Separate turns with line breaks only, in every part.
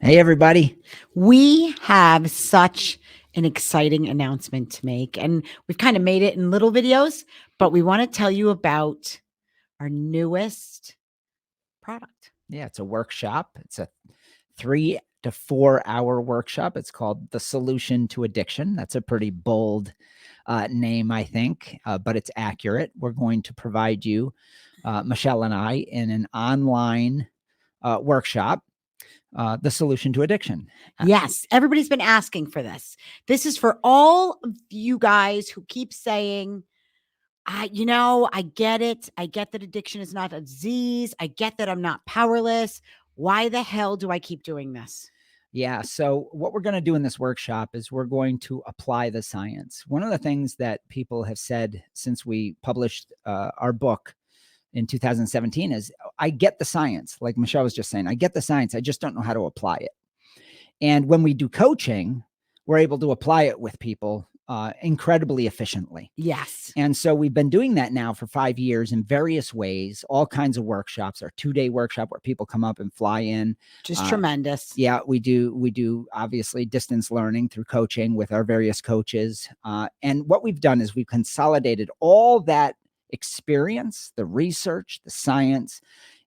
Hey, everybody.
We have such an exciting announcement to make, and we've kind of made it in little videos, but we want to tell you about our newest product.
Yeah, it's a workshop. It's a 3 to 4 hour workshop. It's called The Solution to Addiction. That's a pretty bold name, I think, but it's accurate. We're going to provide you, Michelle and I, in an online workshop, The Solution to Addiction.
Yes, everybody's been asking for this. This is for all of you guys who keep saying, I get it. I get that addiction is not a disease. I get that I'm not powerless. Why the hell do I keep doing this?
Yeah. So what we're going to do in this workshop is we're going to apply the science. One of the things that people have said since we published our book in 2017 is, I get the science. Like Michelle was just saying, I get the science. I just don't know how to apply it. And when we do coaching, we're able to apply it with people incredibly efficiently.
Yes.
And so we've been doing that now for 5 years in various ways, all kinds of workshops. Our 2-day workshop where people come up and fly in.
Just tremendous.
Yeah, we do obviously distance learning through coaching with our various coaches. And what we've done is we've consolidated all that experience, the research, the science.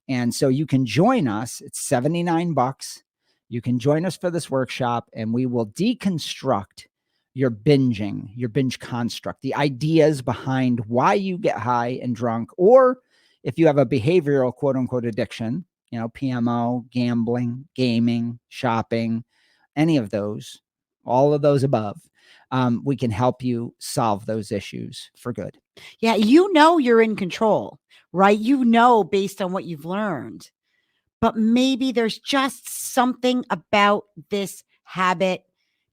And so you can join us. It's $79. You can join us for this workshop, and we will deconstruct your binge construct, the ideas behind why you get high and drunk, or if you have a behavioral quote unquote addiction, PMO, gambling, gaming, shopping, any of those, all of those above, we can help you solve those issues for good.
Yeah, you're in control, right? Based on what you've learned, but maybe there's just something about this habit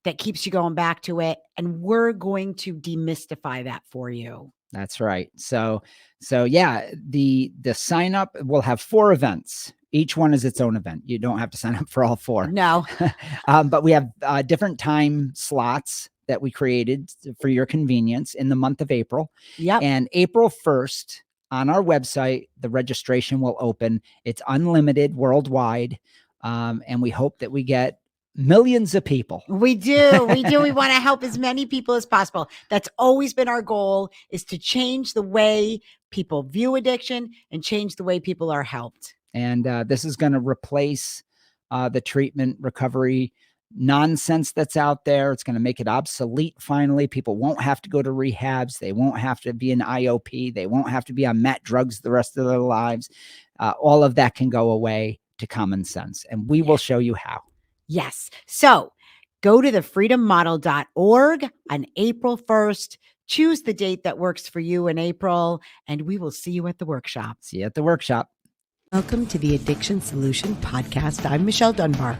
that keeps you going back to it. And we're going to demystify that for you.
That's right. So yeah, the sign up, we'll have 4 events. Each one is its own event. You don't have to sign up for all 4.
No.
But we have different time slots that we created for your convenience in the month of April.
Yep.
And April 1st on our website, the registration will open. It's unlimited worldwide. And we hope that we get millions of people.
We do. We want to help as many people as possible. That's always been our goal, is to change the way people view addiction and change the way people are helped.
And this is going to replace the treatment recovery nonsense that's out there. It's going to make it obsolete. Finally, people won't have to go to rehabs. They won't have to be in IOP. They won't have to be on MAT drugs the rest of their lives. All of that can go away to common sense. And we will show you how.
Yes. So go to thefreedommodel.org on April 1st. Choose the date that works for you in April, and we will see you at the workshop.
See you at the workshop.
Welcome to the Addiction Solution Podcast. I'm Michelle Dunbar.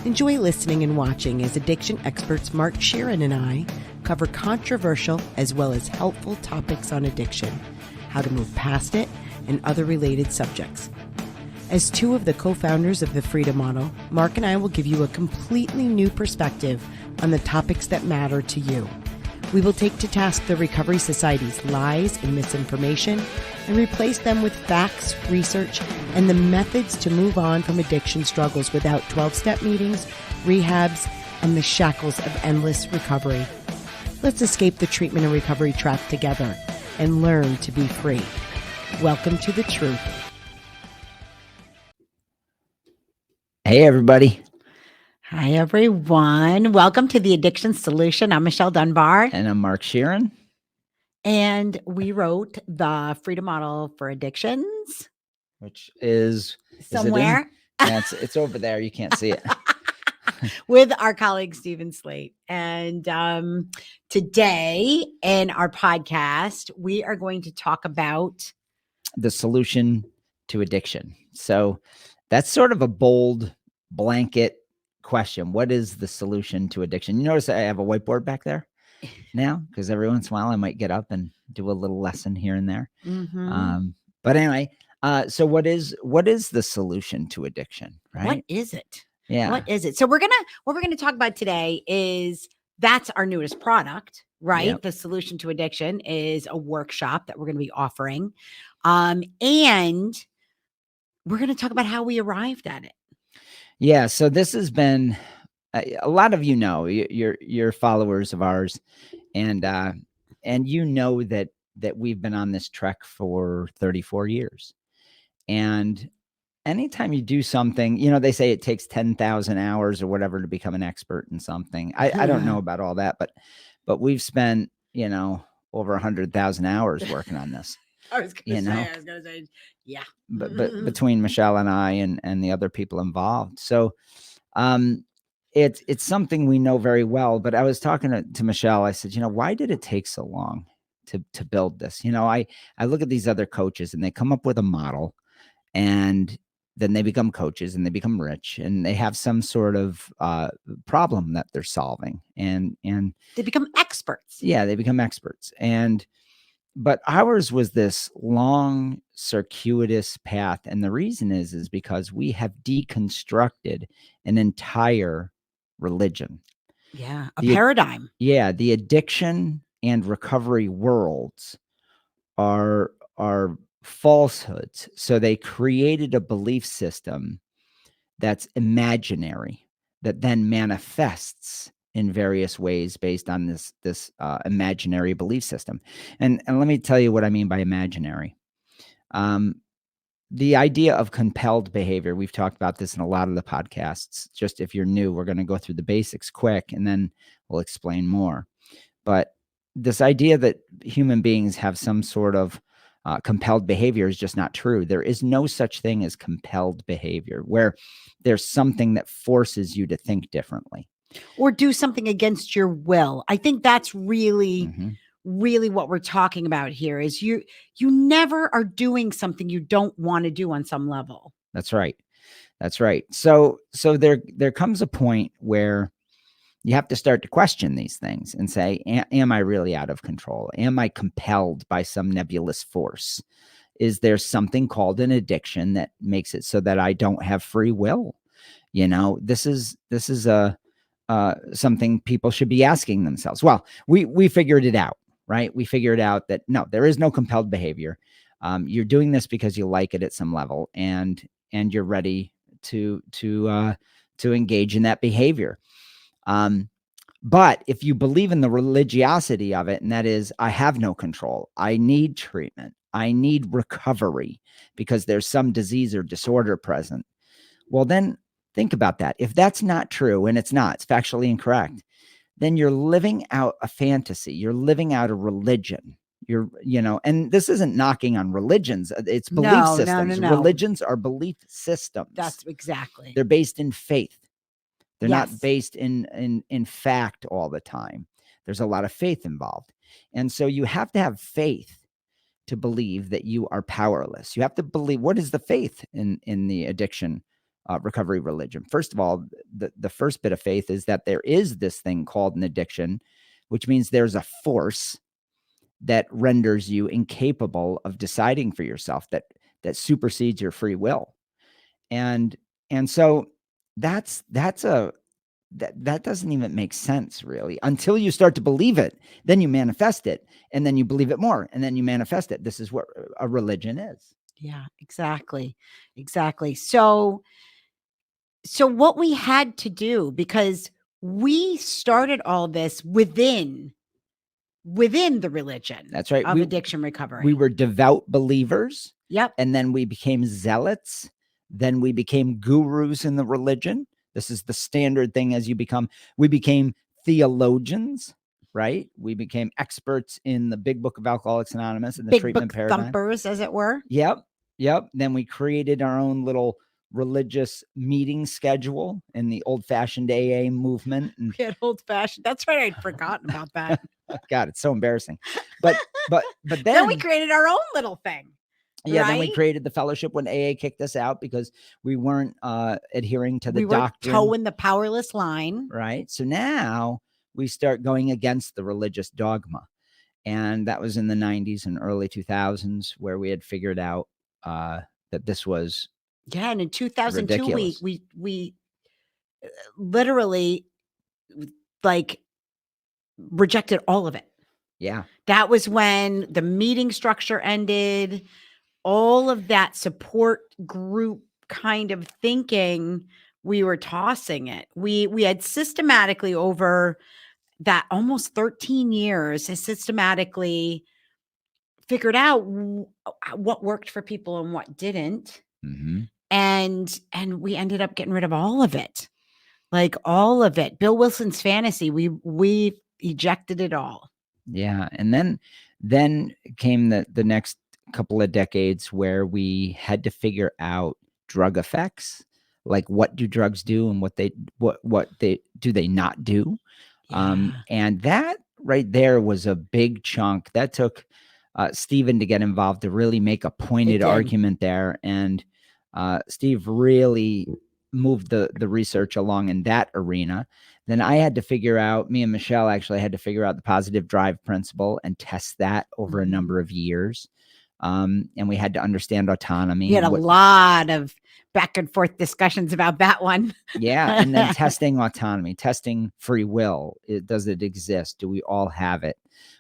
Enjoy listening and watching as addiction experts Mark Sheeran and I cover controversial as well as helpful topics on addiction, how to move past it, and other related subjects. As 2 of the co-founders of the Freedom Model, Mark and I will give you a completely new perspective on the topics that matter to you. We will take to task the Recovery Society's lies and misinformation and replace them with facts, research, and the methods to move on from addiction struggles without 12-step meetings, rehabs, and the shackles of endless recovery. Let's escape the treatment and recovery trap together and learn to be free. Welcome to the truth.
Hey, everybody.
Hi, everyone. Welcome to the Addiction Solution. I'm Michelle Dunbar.
And I'm Mark Sheeran.
And we wrote the Freedom Model for Addictions.
Which is
somewhere.
It's over there. You can't see it.
With our colleague, Stephen Slate. And today in our podcast, we are going to talk about
the solution to addiction. So that's sort of a bold blanket question. What is the solution to addiction? You notice I have a whiteboard back there now, because every once in a while I might get up and do a little lesson here and there.
Mm-hmm.
But anyway, so what is the solution to addiction? Right?
What is it?
Yeah.
What is it? So what we're gonna talk about today is that's our newest product, right?
Yep.
The solution to addiction is a workshop that we're going to be offering, and we're going to talk about how we arrived at it.
Yeah, so this has been a lot of you're followers of ours, and you know that we've been on this trek for 34 years. And anytime you do something, they say it takes 10,000 hours or whatever to become an expert in something. I don't know about all that, but we've spent, over 100,000 hours working on this, you know,
I was gonna say, yeah.
but between Michelle and I and the other people involved. So, um, it's something we know very well. But I was talking to Michelle. I said, why did it take so long to build this? I look at these other coaches and they come up with a model, and then they become coaches and they become rich and they have some sort of problem that they're solving, and
They become experts.
yeah, they become experts. But ours was this long circuitous path, and the reason is because we have deconstructed an entire religion.
Yeah, a
the
paradigm.
yeah, the addiction and recovery worlds are falsehoods. So they created a belief system that's imaginary, that then manifests in various ways based on this imaginary belief system. And let me tell you what I mean by imaginary. Um, the idea of compelled behavior, we've talked about this in a lot of the podcasts. Just if you're new, we're going to go through the basics quick and then we'll explain more. But this idea that human beings have some sort of compelled behavior is just not true. There is no such thing as compelled behavior where there's something that forces you to think differently.
Or do something against your will. I think that's really,
Mhm.
really what we're talking about here is you never are doing something you don't want to do on some level.
That's right. That's right. So there comes a point where you have to start to question these things and say, am I really out of control? Am I compelled by some nebulous force? Is there something called an addiction that makes it so that I don't have free will? This is a something people should be asking themselves. Well, we figured it out, right? We figured out that no, there is no compelled behavior. You're doing this because you like it at some level, and you're ready to engage in that behavior. Um, but if you believe in the religiosity of it, and that is, I have no control, I need treatment, I need recovery because there's some disease or disorder present, well, then think about that. If that's not true, and it's not, it's factually incorrect, then you're living out a fantasy. You're living out a religion. And this isn't knocking on religions, it's belief
No, no, no,
systems.
no.
Religions are belief systems.
That's exactly.
They're based in faith. They're not
Yes.
based in fact all the time. There's a lot of faith involved. And so you have to have faith to believe that you are powerless. You have to believe. What is the faith in the addiction recovery religion? First of all, the first bit of faith is that there is this thing called an addiction, which means there's a force that renders you incapable of deciding for yourself, that supersedes your free will. And so that's a that doesn't even make sense really until you start to believe it. Then you manifest it, and then you believe it more, and then you manifest it. This is what a religion is.
Yeah, exactly. Exactly. So what we had to do, because we started all this within the religion
That's right.
of addiction
We
recovery.
were devout believers,
Yep.
and then we became zealots. Then we became gurus in the religion. This is the standard thing as you become. We became theologians, right? We became experts in the big book of Alcoholics Anonymous and the
Big
treatment
book
paradigm.
thumpers, as it were.
Yep. Yep. Then we created our own little religious meeting schedule in the old fashioned AA movement. And
We had old fashioned. That's right. I'd forgotten about that.
God, it's so embarrassing. But
Then we
then
created our own little thing.
yeah, then we
Right?
created the fellowship when AA kicked us out because we weren't adhering to the
We were
doctrine.
towing the powerless line.
Right. So now we start going against the religious dogma. And that was in the 90s and early 2000s where we had figured out that this was
Yeah, and in 2002
ridiculous.
we literally like rejected all of it.
Yeah.
That was when the meeting structure ended, all of that support group kind of thinking
we were tossing it. We had systematically over that almost 13 years has systematically figured out what worked for people and what didn't.
Mm-hmm.
And we ended up getting rid of all of it. Like all of it. Bill Wilson's fantasy, we ejected it all.
Yeah, and then came the next couple of decades where we had to figure out drug effects, like what do drugs do and what they do they not do.
Yeah.
And that right there was a big chunk. That took Stephen to get involved to really make a pointed
did.
argument there. And Steve really moved the research along in that arena. Then I had to figure out, me and Michelle actually had to figure out the positive drive principle and test that over a
Mhm.
number of years. And we had to understand autonomy.
We had a
What,
lot of back and forth discussions about that one.
yeah, and then testing autonomy, testing free will. Does it exist? Do we all have it?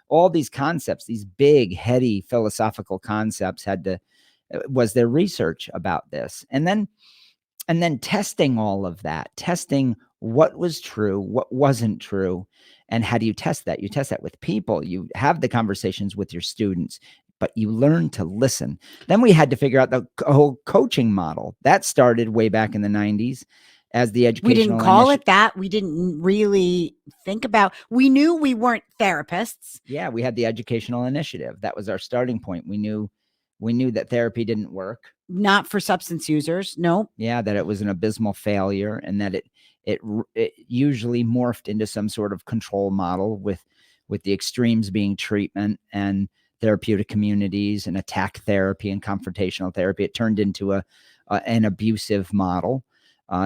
All these concepts, these big, heady philosophical concepts, was there research about this, and then testing all of that, testing what was true, what wasn't true, and how do you test that? You test that with people. You have the conversations with your students, but you learn to listen. Then we had to figure out the whole coaching model. That started way back in the 90s as the
We didn't
educational
call it that. We didn't really think about. We knew we weren't therapists.
Yeah, we had the educational initiative. That was our starting point. We knew that therapy didn't work.
Not for substance users. Nope.
Yeah, that it was an abysmal failure, and that it usually morphed into some sort of control model with the extremes being treatment and therapeutic communities and attack therapy and confrontational therapy. It turned into an abusive model.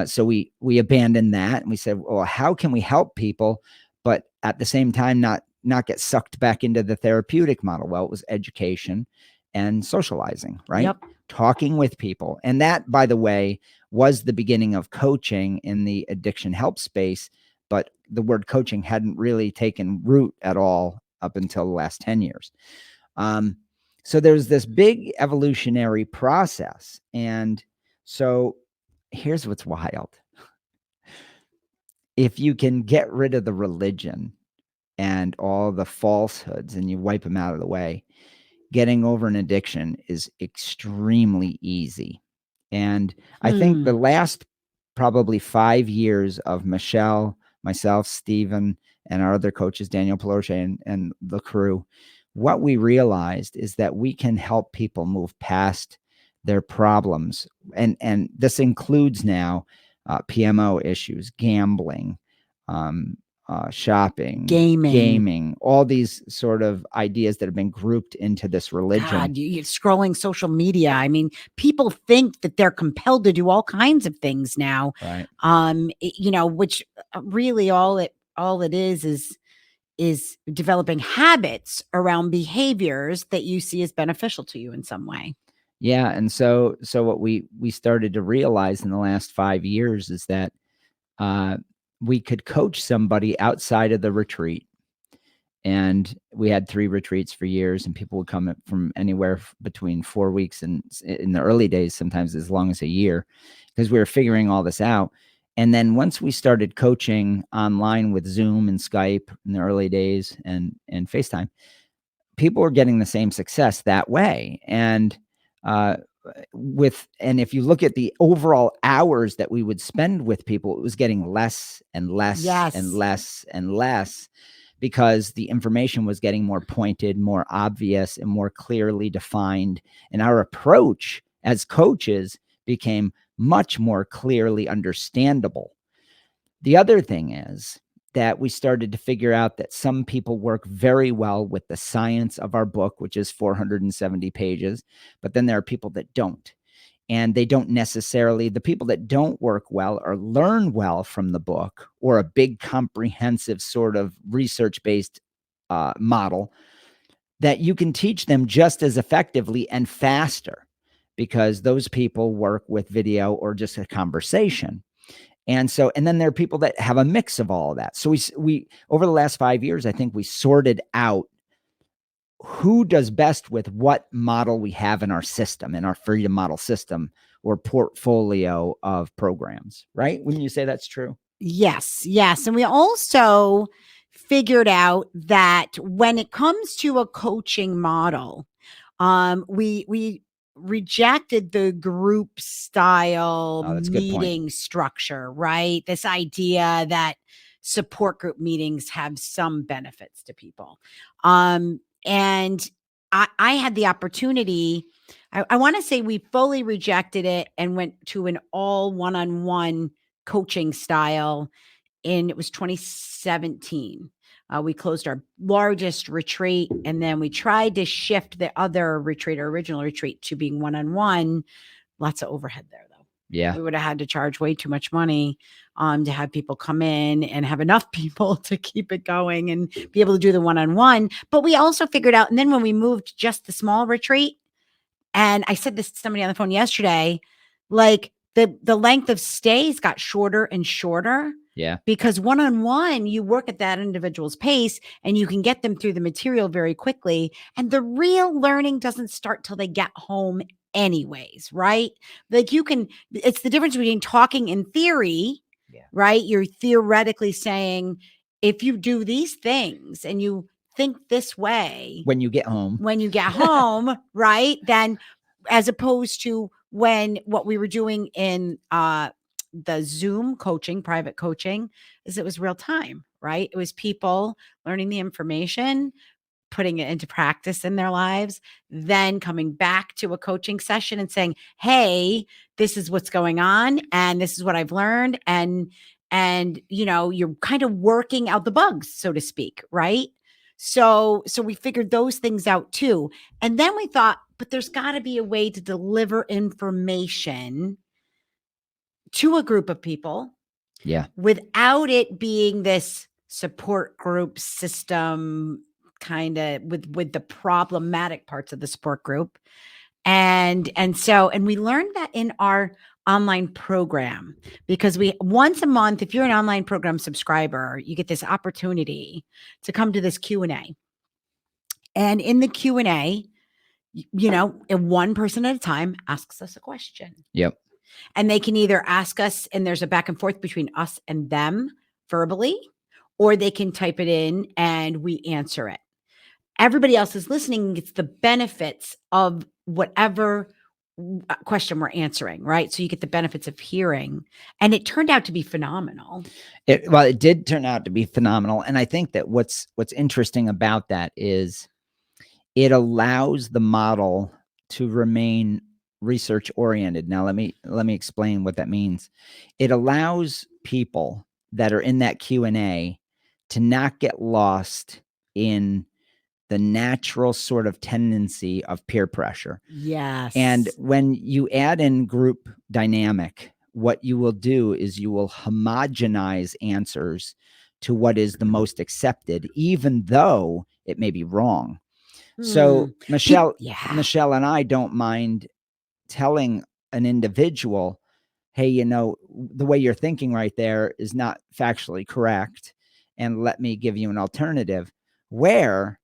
So we abandoned that, and we said, well, how can we help people, but at the same time not get sucked back into the therapeutic model? Well, it was education and socializing, right?
Yep.
Talking with people. And that, by the way, was the beginning of coaching in the addiction help space. But the word coaching hadn't really taken root at all up until the last 10 years. So there's this big evolutionary process. And so here's what's wild. If you can get rid of the religion and all the falsehoods and you wipe them out of the way, getting over an addiction is extremely easy. And I think the last probably 5 years of Michelle, myself, Stephen, and our other coaches, Daniel Pelorche and the crew, what we realized is that we can help people move past their problems. And this includes now PMO issues, gambling, shopping, gaming, all these sort of ideas that have been grouped into this religion.
God, you're scrolling social media. I mean, people think that they're compelled to do all kinds of things now.
Right.
Which really all it is developing habits around behaviors that you see as beneficial to you in some way.
Yeah, and so what we started to realize in the last 5 years is that we could coach somebody outside of the retreat. And we had 3 retreats for years, and people would come from anywhere between 4 weeks and in the early days, sometimes as long as a year, because we were figuring all this out. And then once we started coaching online with Zoom and Skype in the early days and FaceTime, people were getting the same success that way. And if you look at the overall hours that we would spend with people, it was getting less and less and less and less, because the information was getting more pointed, more obvious, and more clearly defined. And our approach as coaches became much more clearly understandable. The other thing is that we started to figure out that some people work very well with the science of our book, which is 470 pages, but then there are people that don't. And they don't necessarily, the people that don't work well or learn well from the book or a big comprehensive sort of research-based model, that you can teach them just as effectively and faster, because those people work with video or just a conversation. And then there are people that have a mix of all of that. So we over the last 5 years, I think we sorted out who does best with what model we have in our system, in our freedom model system, or portfolio of programs, right? Wouldn't you say that's true?
Yes, yes. And we also figured out that when it comes to a coaching model, we rejected the group style
Oh, that's a good point.
meeting structure, right? This idea that support group meetings have some benefits to people. And I had the opportunity, I want to say we fully rejected it and went to an all one-on-one coaching style it was 2017. We closed our largest retreat, and then we tried to shift the other retreat, our original retreat, to being one-on-one. Lots of overhead there, though.
Yeah.
We would have had to charge way too much money to have people come in and have enough people to keep it going and be able to do the one-on-one. But we also figured out, and then when we moved just the small retreat, and I said this to somebody on the phone yesterday, like the length of stays got shorter and shorter.
Yeah.
Because one-on-one, you work at that individual's pace and you can get them through the material very quickly. And the real learning doesn't start till they get home anyways, right? Like it's the difference between talking in theory, right? You're theoretically saying, if you do these things and you think this way
when you get home,
right? Then as opposed to what we were doing in the Zoom coaching, private coaching, is it was real time, right? It was people learning the information, putting it into practice in their lives, then coming back to a coaching session and saying, hey, this is what's going on and this is what I've learned. And you're kind of working out the bugs, so to speak, right? So we figured those things out too. And then we thought, but there's got to be a way to deliver information to a group of people.
Yeah.
Without it being this support group system kind of with the problematic parts of the support group. And we learned that in our online program, because we once a month, if you're an online program subscriber, you get this opportunity to come to this Q&A. And in the Q&A, one person at a time asks us a question.
Yep.
And they can either ask us, and there's a back and forth between us and them verbally, or they can type it in and we answer it. Everybody else is listening gets the benefits of whatever question we're answering, right? So you get the benefits of hearing. And it turned out to be phenomenal.
It did turn out to be phenomenal. And I think that what's interesting about that is it allows the model to remain research oriented. Now, let me explain what that means. It allows people that are in that Q&A to not get lost in the natural sort of tendency of peer pressure.
Yes.
And when you add in group dynamic, what you will do is you will homogenize answers to what is the most accepted, even though it may be wrong. So Michelle and I don't mind telling an individual, hey, the way you're thinking right there is not factually correct. And let me give you an alternative. Where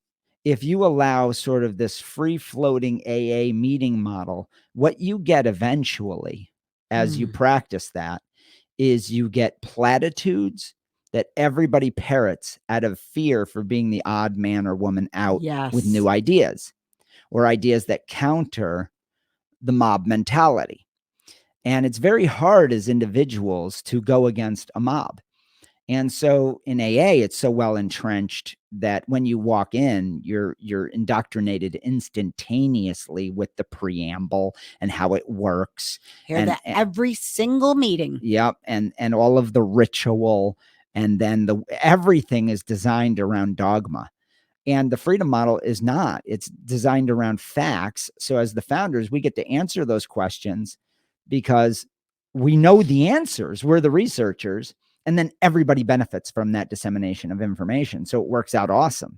if you allow sort of this free floating AA meeting model, what you get eventually as you practice that is you get platitudes that everybody parrots out of fear for being the odd man or woman out with new ideas, or ideas that counter the mob mentality. And it's very hard as individuals to go against a mob. And so in AA, it's so well entrenched that when you walk in, you're indoctrinated instantaneously with the preamble and how it works.
Hear that every single meeting.
Yep. And all of the ritual, and then everything is designed around dogma. And the freedom model is not. It's designed around facts. So as the founders, we get to answer those questions because we know the answers. We're the researchers. And then everybody benefits from that dissemination of information. So it works out awesome.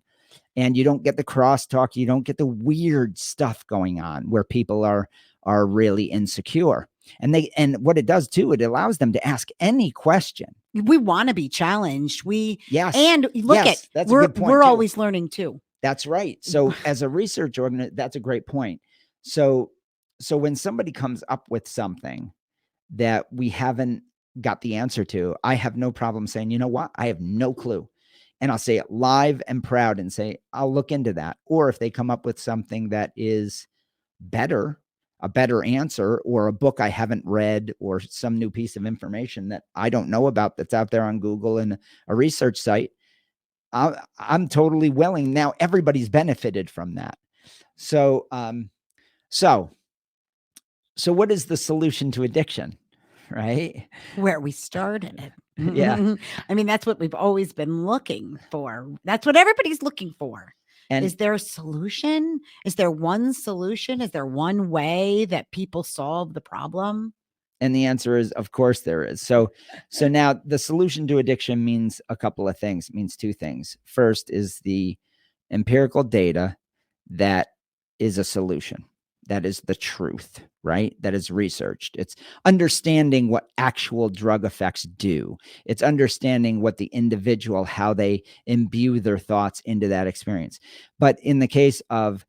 And you don't get the crosstalk. You don't get the weird stuff going on where people are really insecure. And what it does too, it allows them to ask any question.
We want to be challenged. And
that's a good point
we're
too.
Always learning too.
That's right. So as a research organization, that's a great point. So so when somebody comes up with something that we haven't got the answer to, I have no problem saying, you know what? I have no clue. And I'll say it live and proud and say, I'll look into that. Or if they come up with something that is better, a better answer, or a book I haven't read, or some new piece of information that I don't know about that's out there on Google and a research site, I'm totally willing. Now everybody's benefited from that. So, so, so what is the solution to addiction? Right?
Where we started.
Yeah.
I mean, that's what we've always been looking for. That's what everybody's looking for.
And
Is there a solution? Is there one solution? Is there one way that people solve the problem?
And the answer is, of course, there is. So now the solution to addiction means a couple of things. It means two things. First is the empirical data that is a solution. That is the truth, right? That is researched. It's understanding what actual drug effects do. It's understanding what the individual, how they imbue their thoughts into that experience. But in the case of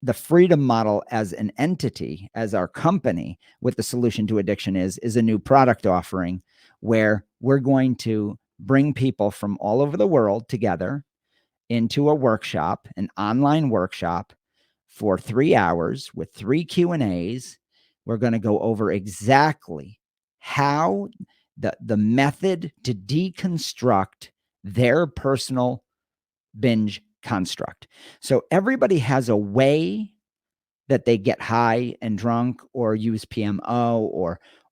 the freedom model as an entity, as our company, what the solution to addiction is a new product offering where we're going to bring people from all over the world together into a workshop, an online workshop for 3 hours with 3 Q&As. We're going to go over exactly how the method to deconstruct their personal binge construct. So everybody has a way that they get high and drunk or use PMO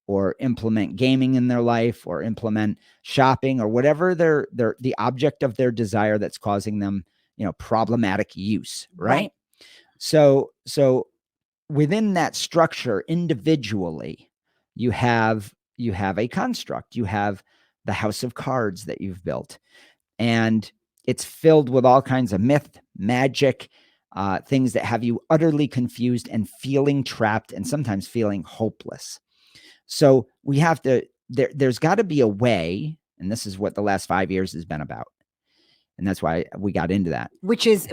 or implement gaming in their life or implement shopping or whatever the object of their desire that's causing them, problematic use, right? So within that structure individually, you have a construct. You have the house of cards that you've built, and it's filled with all kinds of myth, magic, things that have you utterly confused and feeling trapped and sometimes feeling hopeless. So we have to, there's got to be a way, and this is what the last 5 years has been about. And that's why we got into that.
Which is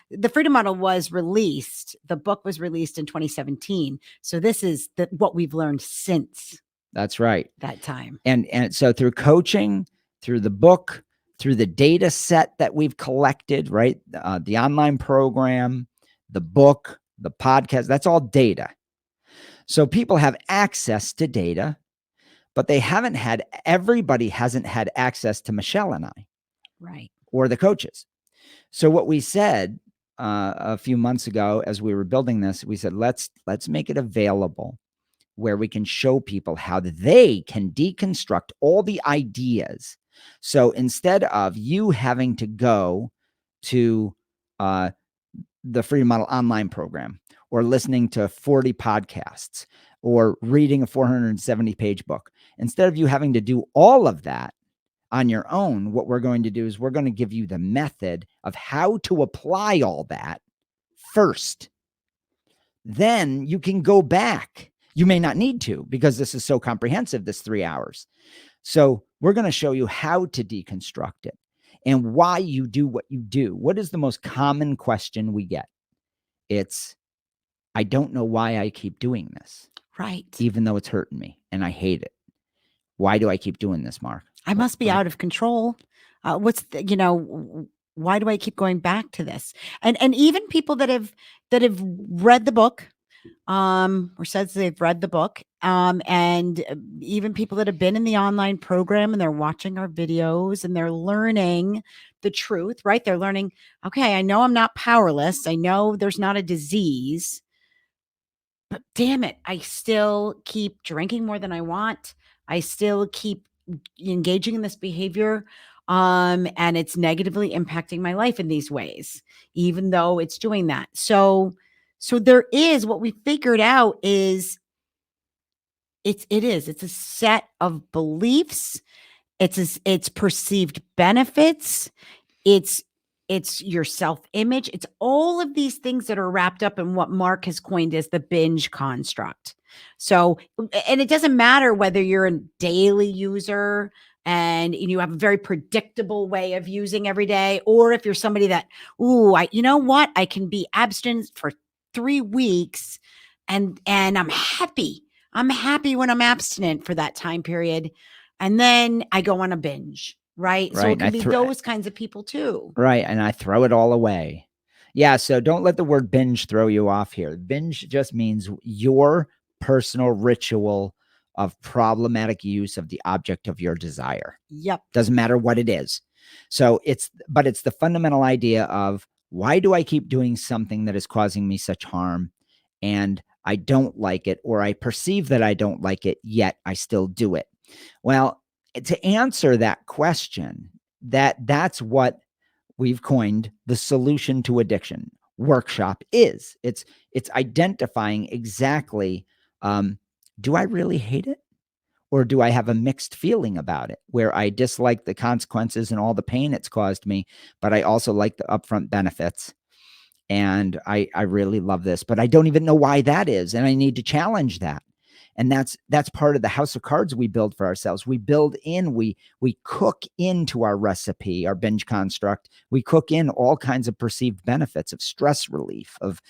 the Freedom Model was released. The book was released in 2017. So this is what we've learned since
That's right.
that time.
And so through coaching, through the book, through the data set that we've collected, right? The online program, the book, the podcast, that's all data. So people have access to data, but everybody hasn't had access to Michelle and I.
Right.
Or the coaches. So what we said a few months ago as we were building this, we said, let's make it available where we can show people how they can deconstruct all the ideas. So instead of you having to go to the Freedom Model online program or listening to 40 podcasts or reading a 470-page book, instead of you having to do all of that on your own, what we're going to do is we're going to give you the method of how to apply all that first. Then you can go back. You may not need to because this is so comprehensive, this 3 hours. So we're going to show you how to deconstruct it and why you do what you do. What is the most common question we get? It's, I don't know why I keep doing this.
Right.
Even though it's hurting me and I hate it. Why do I keep doing this, Mark?
I must be out of control. Why do I keep going back to this? And even people that have read the book, or says they've read the book, and even people that have been in the online program and they're watching our videos and they're learning the truth, right? They're learning, okay, I know I'm not powerless. I know there's not a disease, but damn it, I still keep drinking more than I want. I still keep engaging in this behavior, and it's negatively impacting my life in these ways, even though it's doing that. So there is, what we figured out is it's a set of beliefs. It's perceived benefits. It's your self-image. It's all of these things that are wrapped up in what Mark has coined as the binge construct. So, and it doesn't matter whether you're a daily user and you have a very predictable way of using every day, or if you're somebody that, you know what, I can be abstinent for 3 weeks, and I'm happy. I'm happy when I'm abstinent for that time period. And then I go on a binge, right? So
Right.
it can be those kinds of people too.
Right, and I throw it all away. Yeah, so don't let the word binge throw you off here. Binge just means your personal ritual of problematic use of the object of your desire.
Yep.
Doesn't matter what it is. So it's the fundamental idea of, why do I keep doing something that is causing me such harm, and I don't like it, or I perceive that I don't like it, yet I still do it? Well, to answer that question, that's what we've coined the solution to addiction workshop is. It's identifying exactly, do I really hate it, or do I have a mixed feeling about it, where I dislike the consequences and all the pain it's caused me, but I also like the upfront benefits, and I really love this, but I don't even know why that is, and I need to challenge that. And that's part of the house of cards we build for ourselves. We build in, we cook into our recipe, our binge construct. We cook in all kinds of perceived benefits of stress relief, of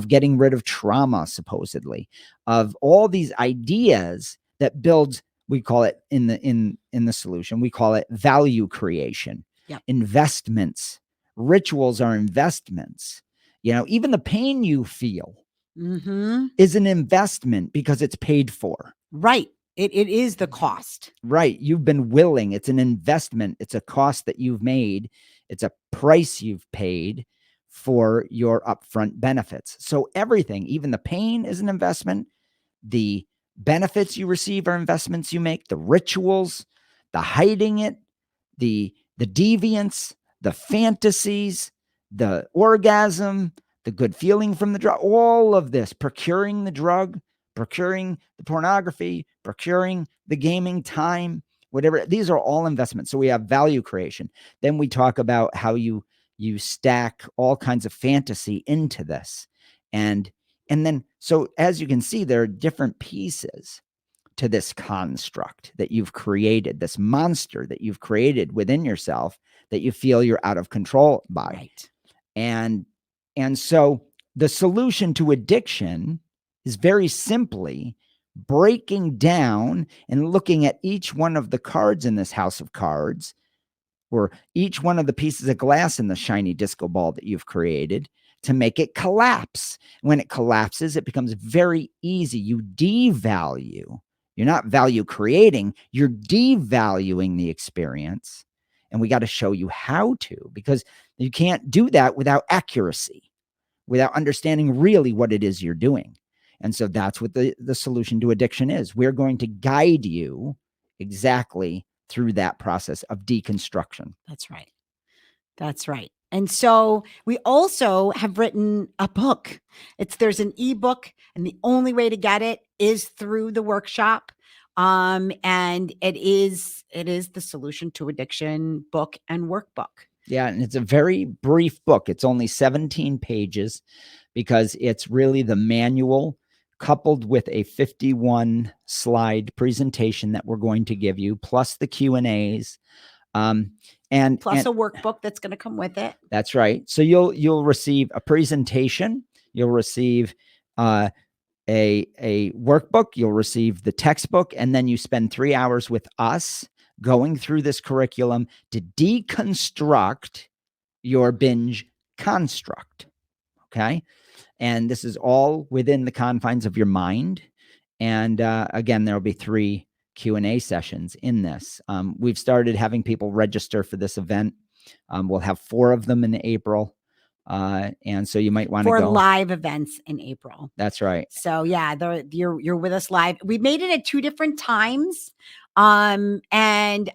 getting rid of trauma, supposedly, of all these ideas that builds. We call it in the solution, we call it value creation.
Yep.
Investments. Rituals are investments. Even the pain you feel is an investment because it's paid for.
Right. It is the cost.
Right. You've been willing. It's an investment. It's a cost that you've made. It's a price you've paid for your upfront benefits. So everything, even the pain, is an investment. The benefits you receive are investments you make. The rituals, the hiding it, the deviance, the fantasies, the orgasm, the good feeling from the drug, all of this, procuring the drug, procuring the pornography, procuring the gaming time, whatever. These are all investments. So we have value creation. Then we talk about how you stack all kinds of fantasy into this. And then, so as you can see, there are different pieces to this construct that you've created, this monster that you've created within yourself that you feel you're out of control by.
Right.
And so the solution to addiction is very simply breaking down and looking at each one of the cards in this house of cards, or each one of the pieces of glass in the shiny disco ball that you've created, to make it collapse. When it collapses, it becomes very easy. You devalue. You're not value creating, you're devaluing the experience. And we got to show you how to, because you can't do that without accuracy, without understanding really what it is you're doing. And so that's what the solution to addiction is. We're going to guide you exactly through that process of deconstruction.
That's right. That's right. And so we also have written a book. There's an ebook, and the only way to get it is through the workshop. And it is the solution to addiction book and workbook.
Yeah, and it's a very brief book. It's only 17 pages because it's really the manual coupled with a 51 slide presentation that we're going to give you, plus the Q&As. And
plus a workbook that's going to come with it.
That's right. So you'll receive a presentation, you'll receive a workbook, you'll receive the textbook, and then you spend 3 hours with us going through this curriculum to deconstruct your binge construct. Okay. And this is all within the confines of your mind. And again, there'll be 3 Q&A sessions in this. We've started having people register for this event. We'll have 4 of them in April. And so you might want to go.
4 live events in April.
That's right.
So yeah, you're with us live. We made it at 2 different times. And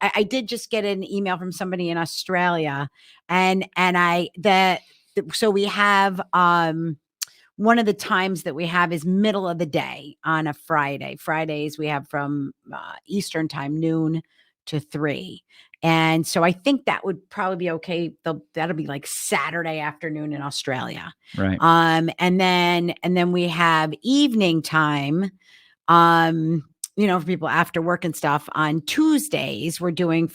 I did just get an email from somebody in Australia, so we have, one of the times that we have is middle of the day on a Friday. Fridays we have from Eastern time, noon to 3. And so I think that would probably be okay. That'll be like Saturday afternoon in Australia.
Right.
And then we have evening time, for people after work and stuff on Tuesdays. We're doing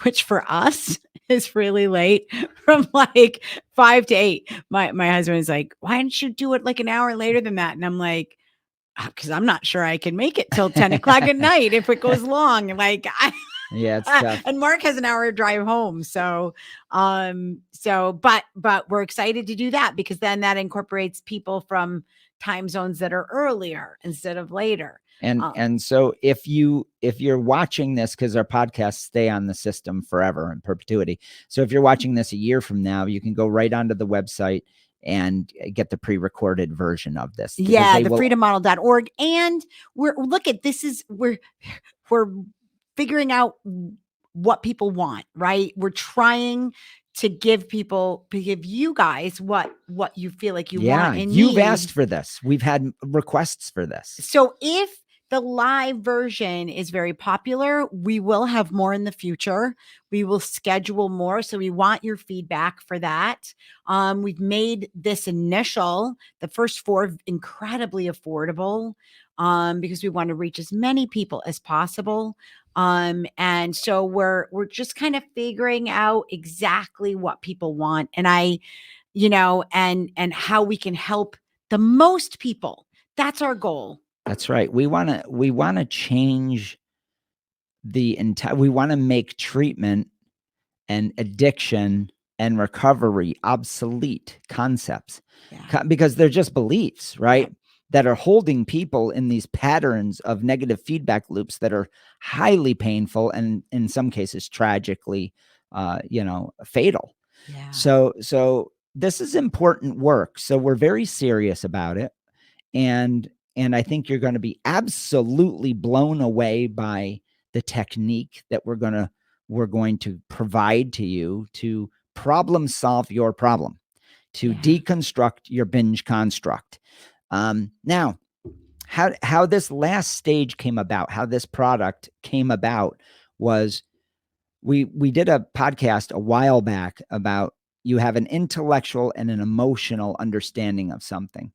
which for us is really late, from like 5 to 8. My husband is like, why didn't you do it like an hour later than that? And I'm like, because I'm not sure I can make it till 10 o'clock at night if it goes long. Like
Yeah, it's tough.
and Mark has an hour drive home. So, but we're excited to do that because then that incorporates people from time zones that are earlier instead of later.
And so if you're watching this, because our podcasts stay on the system forever in perpetuity. So if you're watching this a year from now, you can go right onto the website and get the pre-recorded version of this.
Yeah, the freedommodel.org. And we're figuring out what people want, right? We're trying to give you guys what you feel like you want and
you've
need.
asked for this. We've had requests for this.
So if the live version is very popular, we will have more in the future. We will schedule more. So we want your feedback for that. We've made this the first 4 incredibly affordable because we want to reach as many people as possible. And so we're just kind of figuring out exactly what people want. And and how we can help the most people. That's our goal.
That's right. We want to change the entire, we want to make treatment and addiction and recovery obsolete concepts because they're just beliefs, right? That are holding people in these patterns of negative feedback loops that are highly painful and in some cases tragically, fatal.
Yeah.
So this is important work. So we're very serious about it. And I think you're going to be absolutely blown away by the technique that we're going to provide to you to problem solve your problem, to deconstruct your binge construct. Now, how this last stage came about, how this product came about was we did a podcast a while back about you have an intellectual and an emotional understanding of something.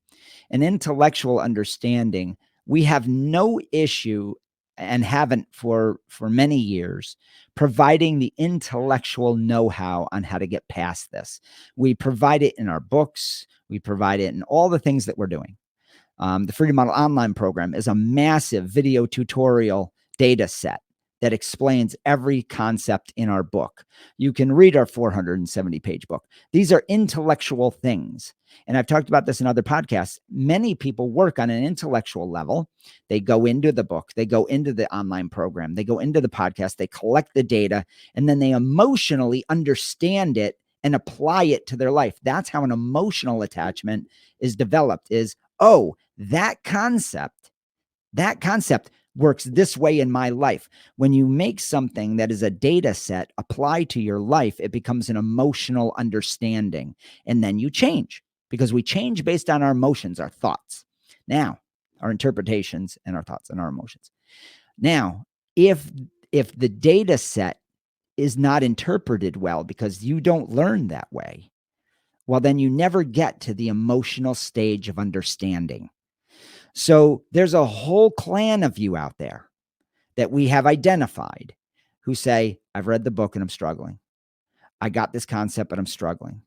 An intellectual understanding, we have no issue and haven't for many years providing the intellectual know-how on how to get past this. We provide it in our books. We provide it in all the things that we're doing. The Freedom Model Online program is a massive video tutorial data set that explains every concept in our book. You can read our 470-page book. These are intellectual things. And I've talked about this in other podcasts. Many people work on an intellectual level. They go into the book, they go into the online program, they go into the podcast, they collect the data, and then they emotionally understand it and apply it to their life. That's how an emotional attachment is developed is, oh, that concept works this way in my life. When you make something that is a data set apply to your life, it becomes an emotional understanding. And then you change because we change based on our emotions, our thoughts. Now, our interpretations and our thoughts and our emotions. Now, if the data set is not interpreted well because you don't learn that way, well, then you never get to the emotional stage of understanding. So there's a whole clan of you out there that we have identified who say, I've read the book and I'm struggling. I got this concept, but I'm struggling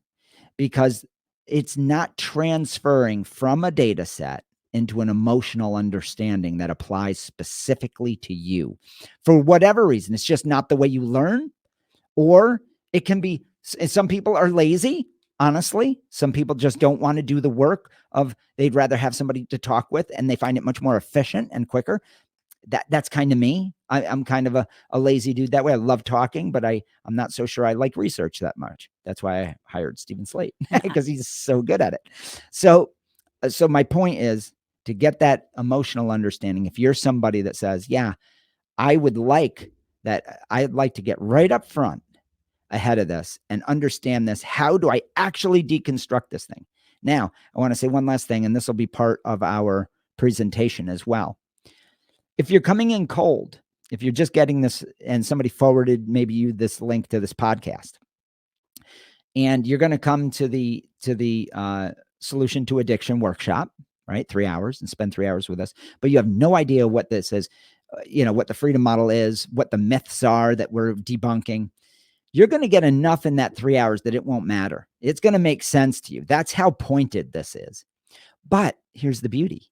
because it's not transferring from a data set into an emotional understanding that applies specifically to you. For whatever reason, it's just not the way you learn, or it can be, some people are lazy. Honestly, some people just don't want to do the work of, they'd rather have somebody to talk with and they find it much more efficient and quicker. That's kind of me. I'm kind of a lazy dude that way. I love talking, but I'm not so sure I like research that much. That's why I hired Stephen Slate because he's so good at it. So my point is to get that emotional understanding. If you're somebody that says, yeah, I'd like to get right up front ahead of this and understand this. How do I actually deconstruct this thing? Now, I want to say one last thing, and this will be part of our presentation as well. If you're coming in cold, if you're just getting this and somebody forwarded maybe you this link to this podcast, and you're going to come to the Solution to Addiction workshop, right? 3 hours, and spend 3 hours with us, but you have no idea what this is, what the freedom model is, what the myths are that we're debunking. You're going to get enough in that 3 hours that it won't matter. It's going to make sense to you. That's how pointed this is. But here's the beauty.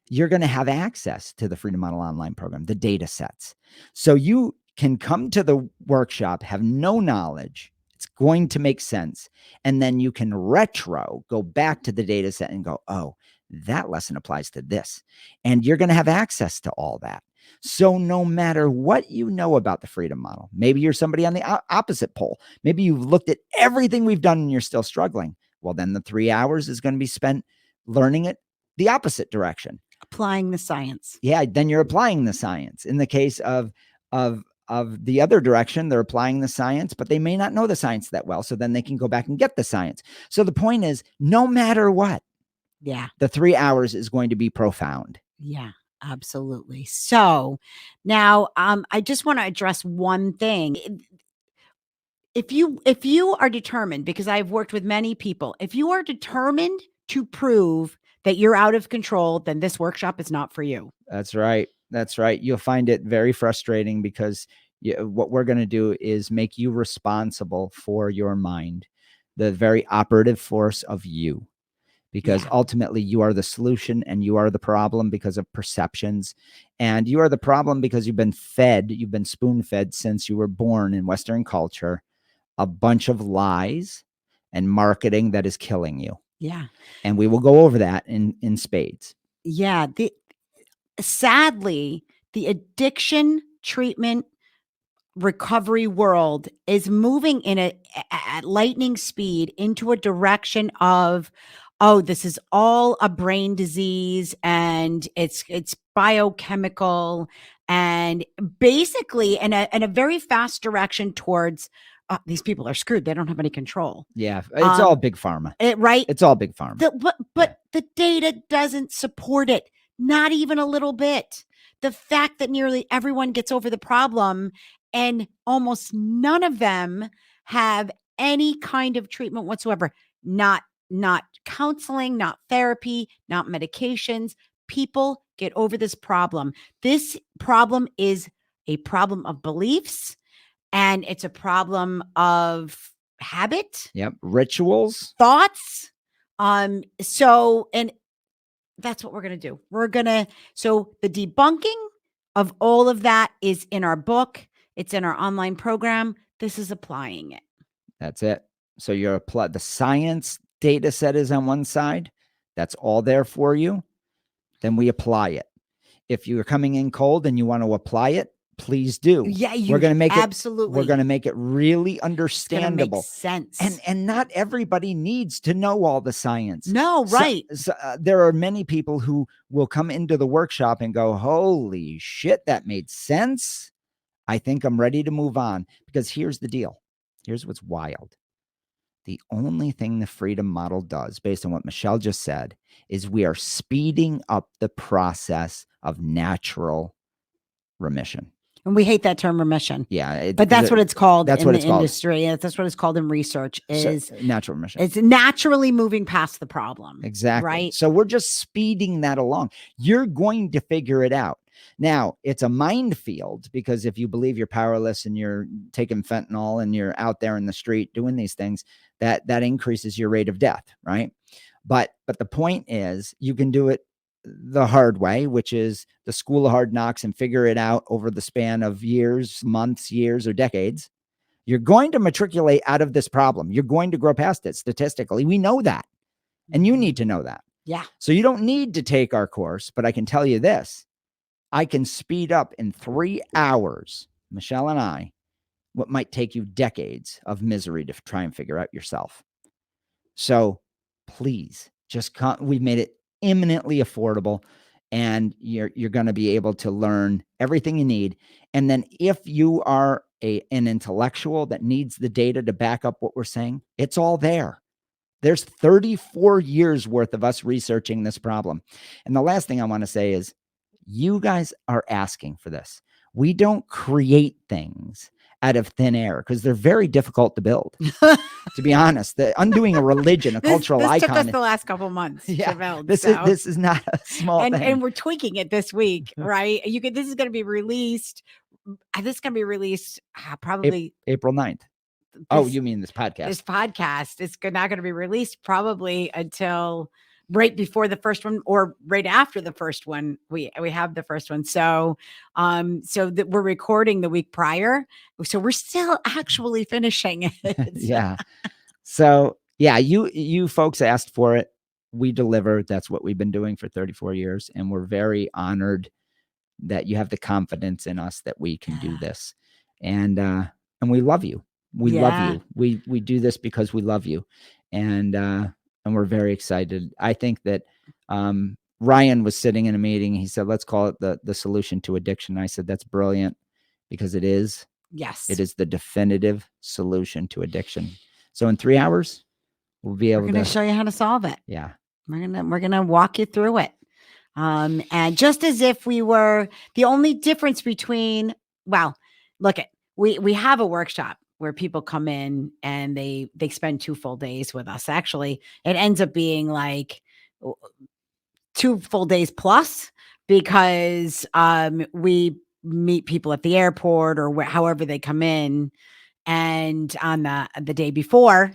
you're going to have access to the Freedom Model Online program, the data sets. So you can come to the workshop, have no knowledge. It's going to make sense. And then you can go back to the data set and go, oh, that lesson applies to this. And you're going to have access to all that. So no matter what you know about the Freedom Model, maybe you're somebody on the opposite pole. Maybe you've looked at everything we've done and you're still struggling. Well, then the 3 hours is going to be spent learning it the opposite direction.
Applying the science.
Yeah, then you're applying the science. In the case of the other direction, they're applying the science, but they may not know the science that well. So then they can go back and get the science. So the point is, no matter what,
yeah,
the 3 hours is going to be profound.
Yeah, absolutely. So now I just want to address one thing. If you are determined, because I've worked with many people, if you are determined to prove that you're out of control, then this workshop is not for you.
That's right. That's right. You'll find it very frustrating because what we're going to do is make you responsible for your mind, the very operative force of you, because
Yeah.
ultimately you are the solution and you are the problem because of perceptions. And you are the problem because you've been spoon fed since you were born in Western culture, a bunch of lies and marketing that is killing you.
Yeah.
And we will go over that in spades.
Yeah. Sadly, the addiction treatment recovery world is moving at lightning speed into a direction of, oh, this is all a brain disease and it's biochemical, and basically in a very fast direction towards these people are screwed. They don't have any control.
Yeah, it's all big pharma.
Right?
It's all big pharma.
But the data doesn't support it, not even a little bit. The fact that nearly everyone gets over the problem and almost none of them have any kind of treatment whatsoever, not counseling, not therapy, not medications. People get over this problem. This problem is a problem of beliefs, and it's a problem of habit.
Yep. Rituals.
Thoughts. So, and that's what we're going to do. So the debunking of all of that is in our book. It's in our online program. This is applying it.
That's it. So the science data set is on one side. That's all there for you. Then we apply it. If you're coming in cold and you want to apply it, please do.
Yeah,
we're going to make
absolutely.
We're going to make it really understandable.
It's gonna make sense.
And not everybody needs to know all the science.
No, right.
So, there are many people who will come into the workshop and go, holy shit, that made sense. I think I'm ready to move on. Because here's the deal. Here's what's wild. The only thing the Freedom Model does, based on what Michelle just said, is we are speeding up the process of natural remission.
And we hate that term remission.
Yeah.
But that's what it's called in the industry.
Called.
That's what it's called in research, is
natural remission.
It's naturally moving past the problem.
Exactly.
Right.
So we're just speeding that along. You're going to figure it out. Now, it's a minefield, because if you believe you're powerless and you're taking fentanyl and you're out there in the street doing these things, that increases your rate of death, right? But the point is, you can do it the hard way, which is the school of hard knocks, and figure it out over the span of years, months, years, or decades. You're going to matriculate out of this problem. You're going to grow past it statistically. We know that. And you need to know that.
Yeah.
So you don't need to take our course, but I can tell you this. I can speed up in 3 hours, Michelle and I, what might take you decades of misery to try and figure out yourself. So please just come. We've made it imminently affordable, and you're going to be able to learn everything you need. And then if you are an intellectual that needs the data to back up what we're saying, it's all there. There's 34 years worth of us researching this problem. And the last thing I want to say is, you guys are asking for this. We don't create things out of thin air, because they're very difficult to build. To be honest, undoing a religion, a cultural
this
icon.
Took us the last couple months to build.
This is not a small thing.
And we're tweaking it this week, right? This is going to be released. This is going to be released probably
April 9th. You mean this podcast?
This podcast is not going to be released probably until right before the first one or right after the first one. We have the first one. So so that we're recording the week prior. So we're still actually finishing it.
Yeah. So yeah, you folks asked for it. We delivered. That's what we've been doing for 34 years. And we're very honored that you have the confidence in us that we can do
Yeah.
this. And we love you. We love
Yeah.
you. We do this because we love you. And we're very excited. I think that Ryan was sitting in a meeting. He said, let's call it the solution to addiction. I said, that's brilliant, because it is.
Yes.
It is the definitive solution to addiction. So in 3 hours, we'll be
We're
able
going to
to.
show you how to solve it.
Yeah.
We're gonna walk you through it. And just as if we were the only difference between, well, look at we have a workshop where people come in and they spend 2 full days with us. Actually, it ends up being like 2 full days plus, because we meet people at the airport or however they come in, and on the day before,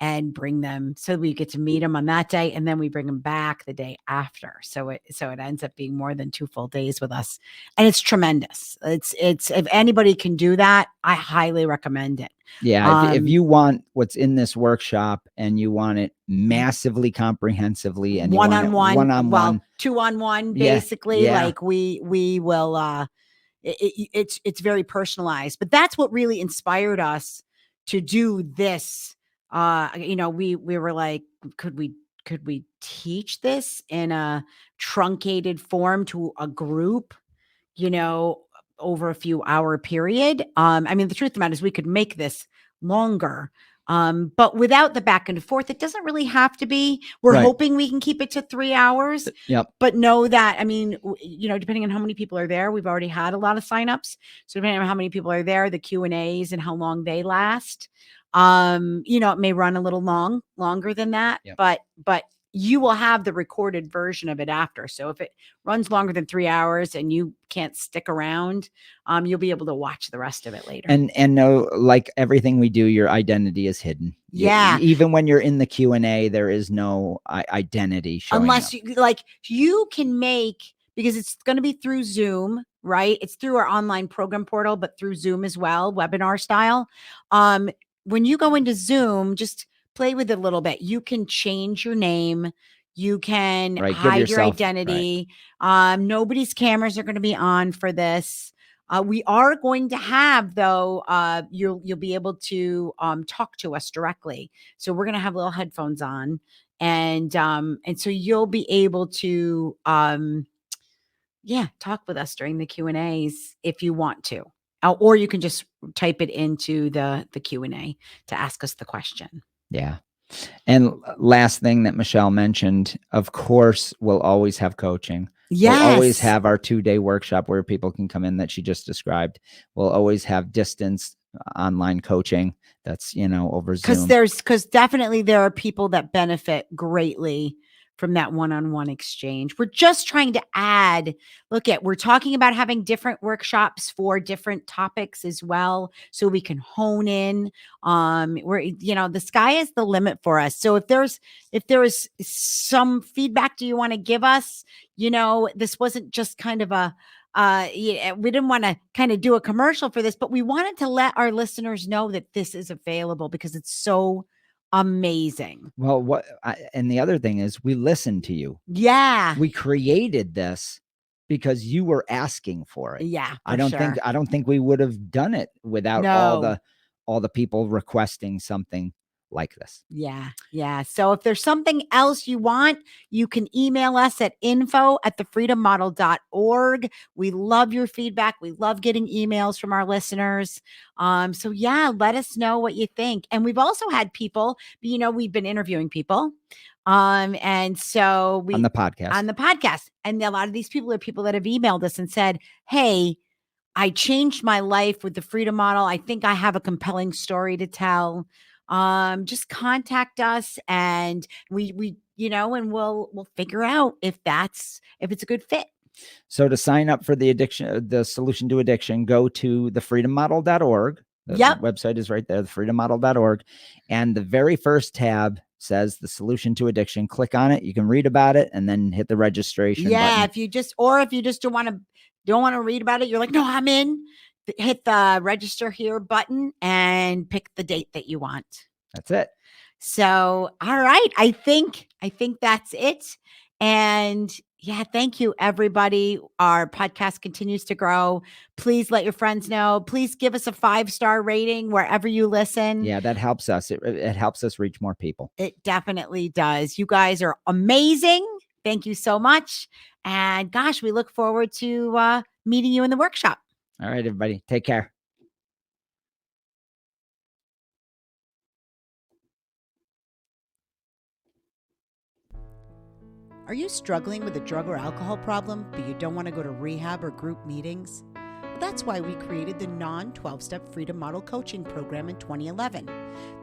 and bring them, so we get to meet them on that day, and then we bring them back the day after. So it ends up being more than 2 full days with us, and it's tremendous. It's if anybody can do that, I highly recommend it.
Yeah. If you want what's in this workshop and you want it massively comprehensively and you want it
One-on-one, well,
one-on-one.
2-on-1,
Yeah.
basically,
Yeah.
like we will it's very personalized, but that's what really inspired us to do this. We were like, could we teach this in a truncated form to a group, you know, over a few hour period? I mean, the truth of the matter is we could make this longer. But without the back and forth, it doesn't really have to be. We're
Right.
hoping we can keep it to 3 hours.
Yep.
But know that, I mean, depending on how many people are there, we've already had a lot of signups. So depending on how many people are there, the Q&As and how long they last, it may run a little longer than that.
Yep.
But you will have the recorded version of it after. So if it runs longer than 3 hours and you can't stick around, you'll be able to watch the rest of it later.
And no, like everything we do, your identity is hidden.
Yeah.
Even when you're in the Q&A, there is no identity showing
Unless
up.
you can make, because it's going to be through Zoom, right? It's through our online program portal, but through Zoom as well, webinar style. When you go into Zoom, just play with it a little bit. You can change your name. You can
Right. Give
hide your
yourself. Right.
identity. Nobody's cameras are going to be on for this. We are going to have, though, you'll be able to talk to us directly. So we're going to have little headphones on, and so you'll be able to talk with us during the Q&As if you want to. Or you can just type it into the Q&A to ask us the question.
Yeah. And last thing that Michelle mentioned, of course, we'll always have coaching.
Yes.
We'll always have our 2-day workshop where people can come in that she just described. We'll always have distance online coaching that's, over Zoom.
Because definitely there are people that benefit greatly from that one-on-one exchange. We're just trying to add, we're talking about having different workshops for different topics as well, so we can hone in. The sky is the limit for us. So if there is some feedback do you want to give us, this wasn't just kind of we didn't want to kind of do a commercial for this, but we wanted to let our listeners know that this is available because it's so amazing.
Well, and the other thing is we listened to you.
Yeah.
We created this because you were asking for it.
Yeah.
I don't think we would have done it without all the people requesting something like this.
Yeah. Yeah. So if there's something else you want, you can email us at info@thefreedommodel.org. We love your feedback. We love getting emails from our listeners. So yeah, let us know what you think. And we've also had people, we've been interviewing people. And so
on the podcast,
and a lot of these people are people that have emailed us and said, hey, I changed my life with the Freedom Model. I think I have a compelling story to tell. Just contact us, and we and we'll figure out if it's a good fit.
So to sign up for the solution to addiction, go to thefreedommodel.org. The website is right there, thefreedommodel.org. And the very first tab says the solution to addiction. Click on it. You can read about it and then hit the registration button.
If you just don't want to read about it, you're like, no, I'm in. Hit the register here button and pick the date that you want.
That's it.
So, all right. I think that's it. And yeah, thank you, everybody. Our podcast continues to grow. Please let your friends know. Please give us a 5-star rating wherever you listen.
Yeah, that helps us. It helps us reach more people.
It definitely does. You guys are amazing. Thank you so much. And gosh, we look forward to meeting you in the workshop.
All right, everybody. Take care.
Are you struggling with a drug or alcohol problem, but you don't want to go to rehab or group meetings? Well, that's why we created the non-12-step Freedom Model Coaching Program in 2011.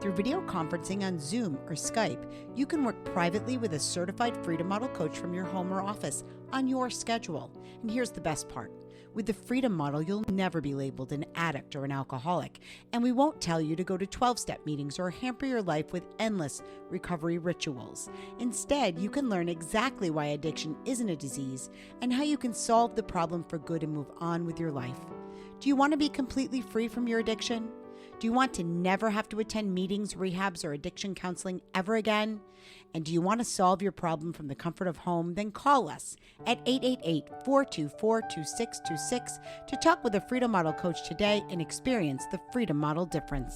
Through video conferencing on Zoom or Skype, you can work privately with a certified Freedom Model coach from your home or office on your schedule. And here's the best part. With the Freedom Model, you'll never be labeled an addict or an alcoholic, and we won't tell you to go to 12-step meetings or hamper your life with endless recovery rituals. Instead, you can learn exactly why addiction isn't a disease and how you can solve the problem for good and move on with your life. Do you want to be completely free from your addiction? Do you want to never have to attend meetings, rehabs, or addiction counseling ever again? And do you want to solve your problem from the comfort of home? Then call us at 888-424-2626 to talk with a Freedom Model coach today and experience the Freedom Model difference.